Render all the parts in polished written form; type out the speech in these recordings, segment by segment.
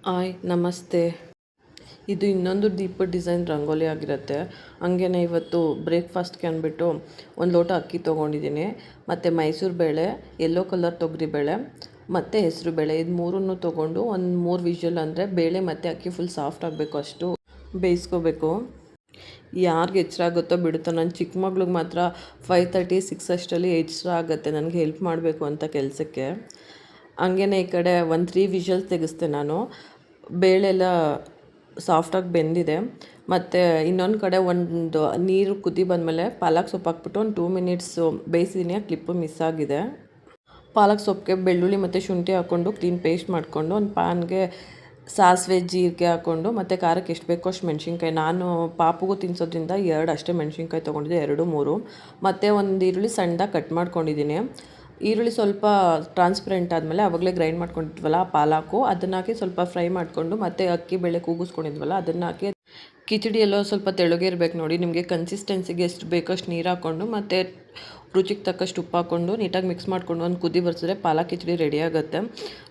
Hi ನಮಸ್ತೆ. ಇದು ಇನ್ನೊಂದು ದೀಪದ ಡಿಸೈನ್ ರಂಗೋಲಿ ಆಗಿರುತ್ತೆ. ಹಂಗೇನೆ ಇವತ್ತು ಬ್ರೇಕ್ಫಾಸ್ಟ್ಗೆ ಅಂದ್ಬಿಟ್ಟು ಒಂದು ಲೋಟ ಅಕ್ಕಿ ತೊಗೊಂಡಿದ್ದೀನಿ, ಮತ್ತು ಮೈಸೂರು ಬೇಳೆ, ಯೆಲ್ಲೋ ಕಲರ್ ತೊಗರಿಬೇಳೆ ಮತ್ತು ಹೆಸರು ಬೇಳೆ ಇದು ಮೂರನ್ನು ತೊಗೊಂಡು ಒಂದು 3 ವಿಷಲ್ ಅಂದರೆ ಬೇಳೆ ಮತ್ತು ಅಕ್ಕಿ ಫುಲ್ ಸಾಫ್ಟ್ ಆಗಬೇಕು ಅಷ್ಟು ಬೇಯಿಸ್ಕೋಬೇಕು. ಯಾರಿಗೆ ಎಚ್ಚರ ಆಗುತ್ತೋ ಬಿಡುತ್ತೋ, ನನ್ನ ಚಿಕ್ಕ ಮಗ್ಳಿಗೆ ಮಾತ್ರ 5:30 6 ಅಷ್ಟರಲ್ಲಿ ಎಚ್ಚರ ಆಗುತ್ತೆ ನನಗೆ ಹೆಲ್ಪ್ ಮಾಡಬೇಕು ಅಂತ ಕೆಲಸಕ್ಕೆ. ಹಂಗೇನೆ ಈ ಕಡೆ ಒಂದು 3 ವಿಷಲ್ಸ್ ತೆಗೆಸ್ದೆ ನಾನು. ಬೇಳೆಲ್ಲ ಸಾಫ್ಟಾಗಿ ಬೆಂದಿದೆ. ಮತ್ತು ಇನ್ನೊಂದು ಕಡೆ ಒಂದು ನೀರು ಕುದಿ ಬಂದಮೇಲೆ ಪಾಲಕ್ ಸೊಪ್ಪು ಹಾಕ್ಬಿಟ್ಟು ಒಂದು 2 ಮಿನಿಟ್ಸು ಬೇಯಿಸಿದ್ದೀನಿ. ಕ್ಲಿಪ್ಪು ಮಿಸ್ ಆಗಿದೆ. ಪಾಲಕ್ ಸೊಪ್ಪಿಗೆ ಬೆಳ್ಳುಳ್ಳಿ ಮತ್ತು ಶುಂಠಿ ಹಾಕ್ಕೊಂಡು ಕ್ಲೀನ್ ಪೇಸ್ಟ್ ಮಾಡಿಕೊಂಡು ಒಂದು ಪ್ಯಾನ್ಗೆ ಸಾಸಿವೆ ಜೀರಿಗೆ ಹಾಕ್ಕೊಂಡು ಮತ್ತು ಖಾರಕ್ಕೆ ಎಷ್ಟು ಬೇಕೋ ಅಷ್ಟು ಮೆಣಸಿನ್ಕಾಯಿ, ನಾನು ಪಾಪುಗೂ ತಿನ್ನಿಸೋದ್ರಿಂದ 2 ಅಷ್ಟೇ ಮೆಣಸಿನ್ಕಾಯಿ ತೊಗೊಂಡಿದ್ದೆ, 2 3 ಮತ್ತು ಒಂದು ಈರುಳ್ಳಿ ಸಣ್ಣದಾಗಿ ಕಟ್ ಮಾಡ್ಕೊಂಡಿದ್ದೀನಿ. ಈರುಳ್ಳಿ ಸ್ವಲ್ಪ ಟ್ರಾನ್ಸ್ಪರೆಂಟ್ ಆದಮೇಲೆ ಆವಾಗಲೇ ಗ್ರೈಂಡ್ ಮಾಡ್ಕೊಂಡಿದ್ವಲ್ಲ ಆ ಪಾಲಾಕು ಅದನ್ನು ಹಾಕಿ ಸ್ವಲ್ಪ ಫ್ರೈ ಮಾಡಿಕೊಂಡು ಮತ್ತು ಅಕ್ಕಿ ಬೇಳೆ ಕೂಗಿಸ್ಕೊಂಡಿದ್ವಲ್ಲ ಅದನ್ನು ಹಾಕಿ ಕಿಚಡಿ ಎಲ್ಲೋ ಸ್ವಲ್ಪ ತೆಳುಗೆ ಇರಬೇಕು ನೋಡಿ. ನಿಮಗೆ ಕನ್ಸಿಸ್ಟೆನ್ಸಿಗೆ ಎಷ್ಟು ಬೇಕೋ ಅಷ್ಟು ನೀರು ಹಾಕ್ಕೊಂಡು ಮತ್ತು ರುಚಿಗೆ ತಕ್ಕಷ್ಟು ಉಪ್ಪು ಹಾಕ್ಕೊಂಡು ನೀಟಾಗಿ ಮಿಕ್ಸ್ ಮಾಡಿಕೊಂಡು ಒಂದು ಕುದಿ ಬರ್ಸಿದ್ರೆ ಪಾಲಕ್ ಕಿಚಡಿ ರೆಡಿ ಆಗುತ್ತೆ.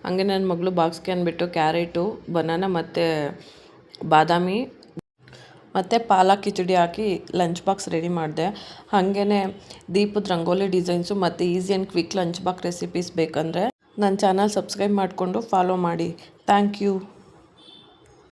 ಹಂಗೆ ನನ್ನ ಮಗಳು ಬಾಕ್ಸ್ಗೆ ಅಂದ್ಬಿಟ್ಟು ಕ್ಯಾರೆಟು, ಬನಾನಾ ಮತ್ತು ಬಾದಾಮಿ ಮತ್ತು ಪಾಲಕ್ ಕಿಚಡಿ ಹಾಕಿ ಲಂಚ್ ಬಾಕ್ಸ್ ರೆಡಿ ಮಾಡಿದೆ. ಹಾಗೇ ದೀಪದ ರಂಗೋಲಿ ಡಿಸೈನ್ಸು ಮತ್ತು easy and quick lunch box recipes ಬೇಕಂದರೆ ನನ್ನ ಚಾನಲ್ ಸಬ್ಸ್ಕ್ರೈಬ್ ಮಾಡಿಕೊಂಡು ಫಾಲೋ ಮಾಡಿ. Thank you.